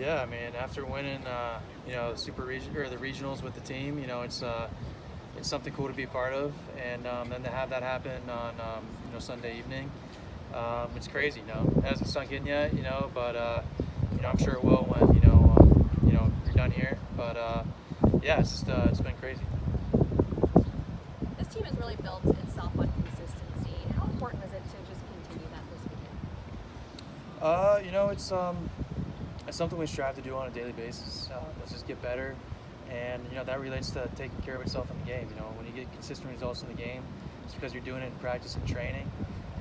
Yeah, I mean, after winning, the super region or the regionals with the team, it's something cool to be a part of, and then to have that happen on Sunday evening, it's crazy. It hasn't sunk in yet, but I'm sure it will when you're done here. But yeah, it's been crazy. This team has really built itself on consistency. How important is it to just continue that this weekend? It's something we strive to do on a daily basis. Let's just get better, and that relates to taking care of itself in the game. When you get consistent results in the game, it's because you're doing it in practice and training,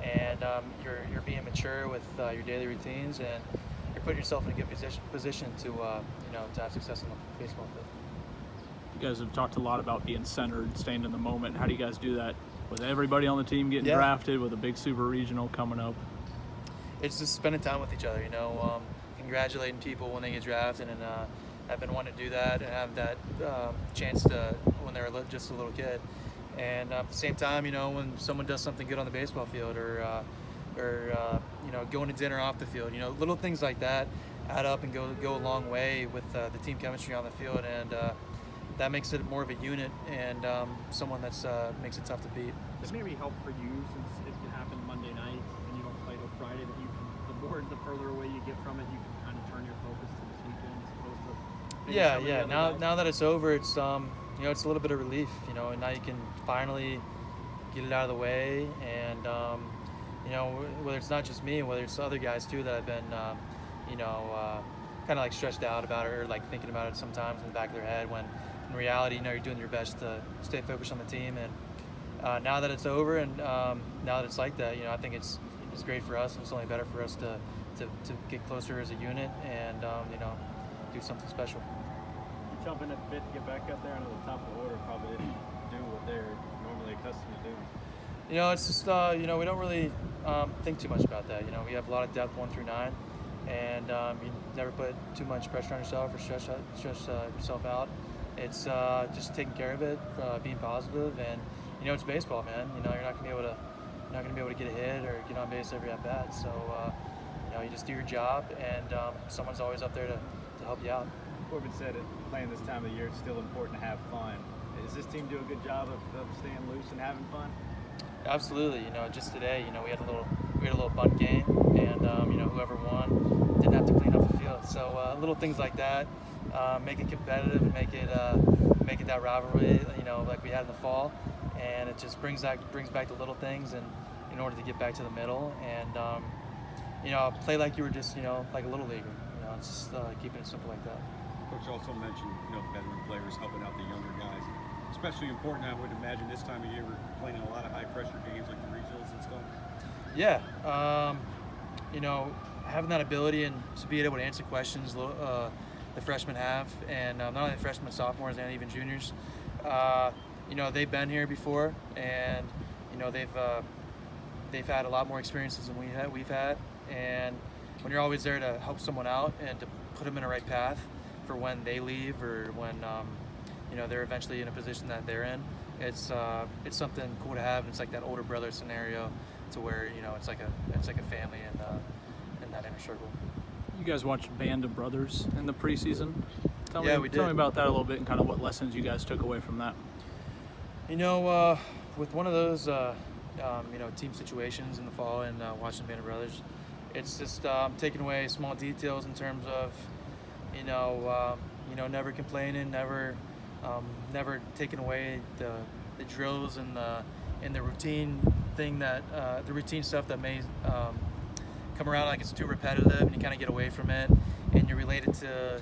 and you're being mature with your daily routines, and you're putting yourself in a good position to have success in the baseball field. You guys have talked a lot about being centered, staying in the moment. How do you guys do that with everybody on the team getting drafted, with a big super regional coming up? It's just spending time with each other, congratulating people when they get drafted, and I've been wanting to do that and have that chance to when they're just a little kid. And at the same time, when someone does something good on the baseball field, or going to dinner off the field, little things like that add up and go a long way with the team chemistry on the field, and that makes it more of a unit and someone that's makes it tough to beat. This may be help for you since it happened Monday night and you don't play till Friday, that you can, the further away you get from it, you can kind of turn your focus to this weekend as opposed to yeah. Now that it's over, it's it's a little bit of relief, and now you can finally get it out of the way, and whether it's not just me, whether it's other guys too that have been kind of like stressed out about it, or like thinking about it sometimes in the back of their head, when in reality, you're doing your best to stay focused on the team. And now that it's over, and now that it's like that, I think it's great for us, and it's only better for us to get closer as a unit and do something special. You jumping at the bit to get back up there into the top of the order probably didn't do what they're normally accustomed to doing. It's just we don't really think too much about that. We have a lot of depth 1 through 9, and you never put too much pressure on yourself or stress yourself out. It's just taking care of it, being positive, and it's baseball, man. You're not gonna be able to get a hit or get on base every at bat. So you just do your job, and someone's always up there to help you out. Corbin said it, playing this time of the year, it's still important to have fun. Does this team do a good job of staying loose and having fun? Absolutely. Just today, we had a little bunt game, and whoever won didn't have to clean up the field. So little things like that make it competitive and make it that rivalry, like we had in the fall. And it just brings back the little things, and in order to get back to the middle, and play like you were just like a little leaguer. It's just keeping it simple like that. Coach also mentioned veteran players helping out the younger guys. Especially important, I would imagine, this time of year we're playing a lot of high pressure games like the regionals and stuff. Yeah, having that ability and to be able to answer questions the freshmen have, and not only the freshmen, sophomores, and even juniors. They've been here before, and they've had a lot more experiences than we've had. And when you're always there to help someone out and to put them in the right path for when they leave, or when they're eventually in a position that they're in, it's something cool to have. And it's like that older brother scenario, to where it's like a family in that inner circle. You guys watched Band of Brothers in the preseason. Tell we did. me about that a little bit, and kind of what lessons you guys took away from that. With one of those team situations in the fall, and watching Band of Brothers, it's just taking away small details in terms of never complaining, never taking away the drills and the routine thing, that the routine stuff that may come around like it's too repetitive, and you kind of get away from it, and you're related to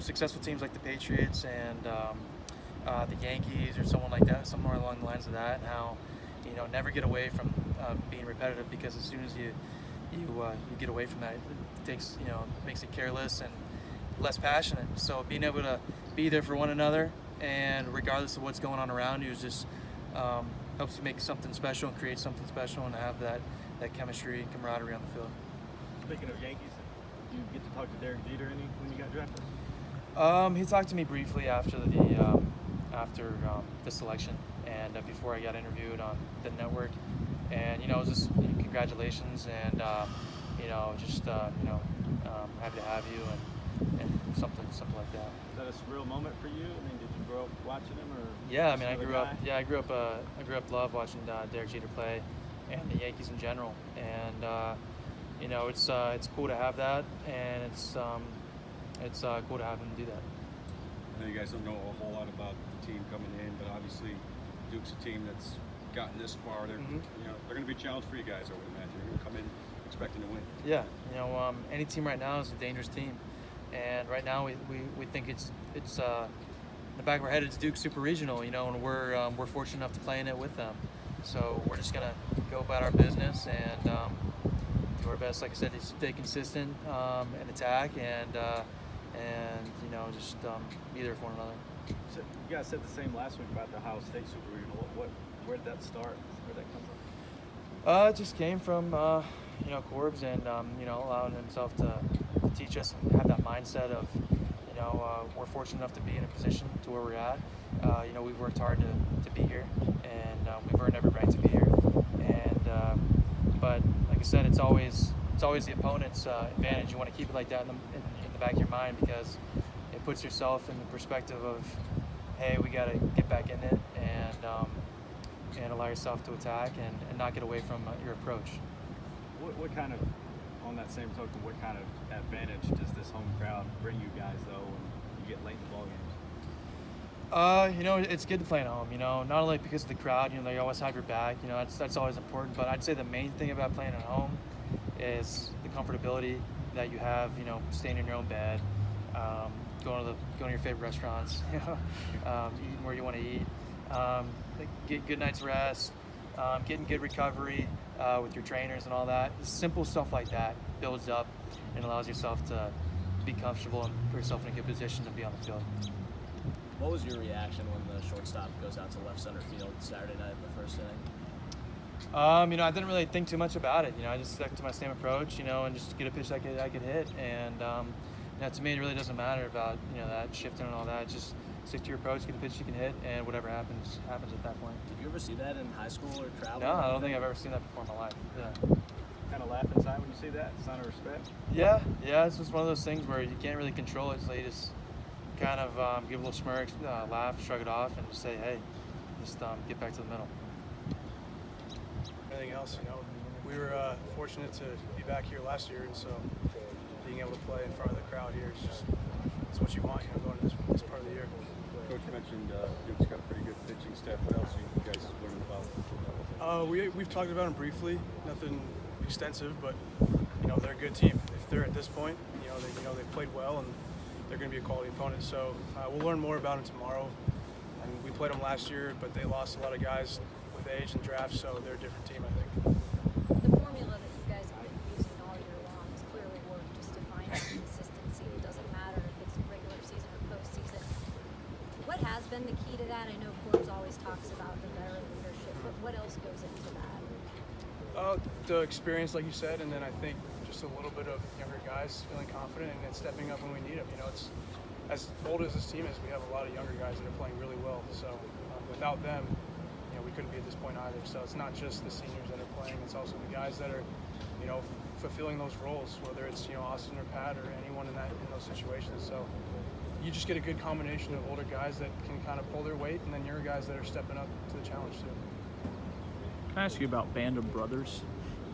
successful teams like the Patriots and the Yankees, or someone like that, somewhere along the lines of that, and how never get away from being repetitive, because as soon as you get away from that, it takes makes it careless and less passionate. So being able to be there for one another, and regardless of what's going on around you, is just helps you make something special and create something special, and have that chemistry and camaraderie on the field. Speaking of Yankees, did you get to talk to Derek Jeter when you got drafted? He talked to me briefly after the selection, and before I got interviewed on the network, and it was just congratulations, and happy to have you, and something like that. Is that a surreal moment for you? I mean, did you grow up watching him, or? Yeah, I just mean, I another grew up. guy? Yeah, I grew up love watching Derek Jeter play, and the Yankees in general. And you know, it's cool to have that, and it's cool to have him do that. I know you guys don't know a whole lot about the team coming in, but obviously Duke's a team that's gotten this far. They're they're going to be a challenge for you guys, I would imagine. You're going to come in expecting to win. Yeah, you know, any team right now is a dangerous team, and right now we think it's in the back of our head it's Duke Super Regional, you know, and we're fortunate enough to play in it with them. So we're just gonna go about our business and do our best, like I said, to stay consistent and attack and you know just be there for one another. So you guys said the same last week about the Ohio State Super Regional. Where did that start? Where did that come from? It just came from you know, Corbs and you know, allowing himself to teach us and have that mindset of, you know, we're fortunate enough to be in a position to where we're at. You know, we've worked hard to be here, and we've earned every right to be here. And but like I said, it's always the opponent's advantage. You want to keep it like that in the back of your mind, because it puts yourself in the perspective of, hey, we got to get back in it and allow yourself to attack and not get away from your approach. What kind of, on that same token, what kind of advantage does this home crowd bring you guys, though, when you get late in the ball games? You know, it's good to play at home. You know, not only because of the crowd. You know, they always have your back. You know, that's always important. But I'd say the main thing about playing at home is the comfortability that you have. You know, staying in your own bed, going to your favorite restaurants. You know, eating where you want to eat, get good night's rest, getting good recovery with your trainers and all that. Simple stuff like that builds up and allows yourself to be comfortable and put yourself in a good position to be on the field. What was your reaction when the shortstop goes out to left center field Saturday night in the first inning? You know, I didn't really think too much about it. You know, I just stuck to my same approach, you know, and just get a pitch I could hit. And you know, to me, it really doesn't matter about, you know, that shifting and all that. Just stick to your approach, get a pitch you can hit, and whatever happens at that point. Did you ever see that in high school or travel? No, I don't think I've ever seen that before in my life. Yeah. Kind of laugh inside when you see that? Sign of respect? Yeah, it's just one of those things where you can't really control it, so you just kind of give a little smirk, laugh, shrug it off, and just say, hey, just get back to the middle. Anything else, you know, we were fortunate to be back here last year, and so being able to play in front of the crowd here is just, it's what you want, you know, going to this part of the year. Coach mentioned Duke's got a pretty good pitching staff. What else are you guys learning about? We've talked about them briefly, nothing extensive, but you know, they're a good team. If they're at this point, you know they've played well and they're going to be a quality opponent. So we'll learn more about them tomorrow. And we played them last year, but they lost a lot of guys with age and draft, so they're a different team, I think. The formula that you guys have been using all year long has clearly worked, just to find that consistency. It doesn't matter if it's regular season or postseason. What has been the key to that? I know Corbs always talks about the veteran leadership, but what else goes into that? The experience, like you said, and then I think just a little bit of younger guys feeling confident and then stepping up when we need them. You know, it's as old as this team is, we have a lot of younger guys that are playing really well. So without them, you know, we couldn't be at this point either. So it's not just the seniors that are playing; it's also the guys that are, you know, fulfilling those roles. Whether it's, you know, Austin or Pat or anyone in those situations. So you just get a good combination of older guys that can kind of pull their weight, and then younger guys that are stepping up to the challenge too. Can I ask you about Band of Brothers?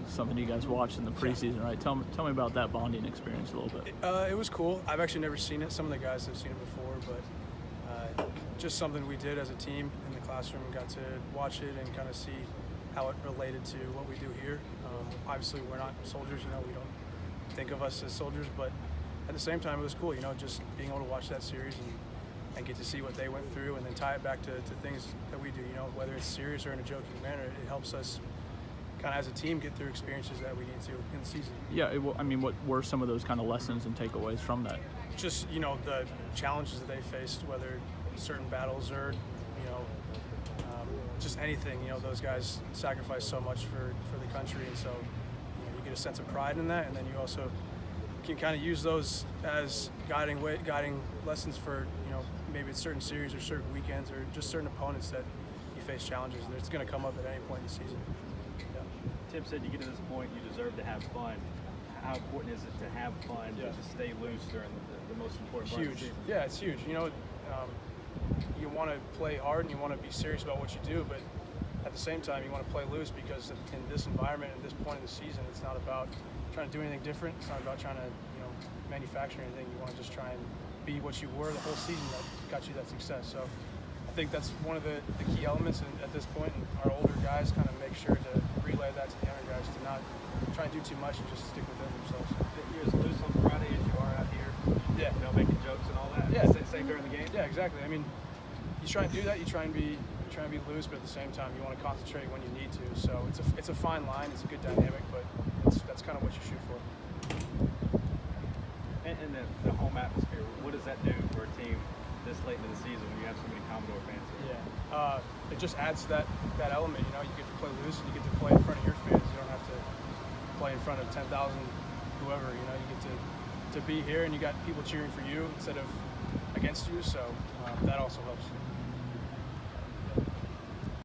Something you guys watched in the preseason, right? Tell me about that bonding experience a little bit. It was cool. I've actually never seen it. Some of the guys have seen it before, but just something we did as a team in the classroom. Got to watch it and kind of see how it related to what we do here. Obviously, we're not soldiers. You know, we don't think of us as soldiers, but at the same time, it was cool. You know, just being able to watch that series and get to see what they went through, and then tie it back to things that we do. You know, whether it's serious or in a joking manner, it helps us kind of as a team get through experiences that we need to in the season. Yeah, I mean, what were some of those kind of lessons and takeaways from that? Just, you know, the challenges that they faced, whether certain battles or, you know, just anything. You know, those guys sacrifice so much for the country, and so you know, you get a sense of pride in that, and then you also can kind of use those as guiding lessons for, you know, maybe it's certain series or certain weekends or just certain opponents that you face challenges that it's going to come up at any point in the season. Tim said you get to this point, you deserve to have fun. How important is it to have fun, to stay loose during the the most important part of the Huge. season. Yeah, it's huge. You know, you want to play hard and you want to be serious about what you do, but at the same time, you want to play loose because in this environment, at this point in the season, it's not about trying to do anything different. It's not about trying to, manufacture anything. You want to just try and be what you were the whole season that got you that success. So I think that's one of the key elements at this point. And our older guys kind of make sure to relay that to the younger guys to not try and do too much and just stick within themselves. You're as loose on Friday as you are out here. Yeah. Making jokes and all that. Yeah. Same during the game. Yeah, exactly. I mean, you try and do that. You try and be loose, but at the same time, you want to concentrate when you need to. So it's a fine line. It's a good dynamic, but that's kind of what you shoot for. And the home atmosphere. What does that do for a team this late into the season when you have so many Commodore fans here? Yeah. It just adds to that element. You get to play loose and you get to play in front of your fans. You don't have to play in front of 10,000 whoever. You get to be here and you got people cheering for you instead of against you. So that also helps.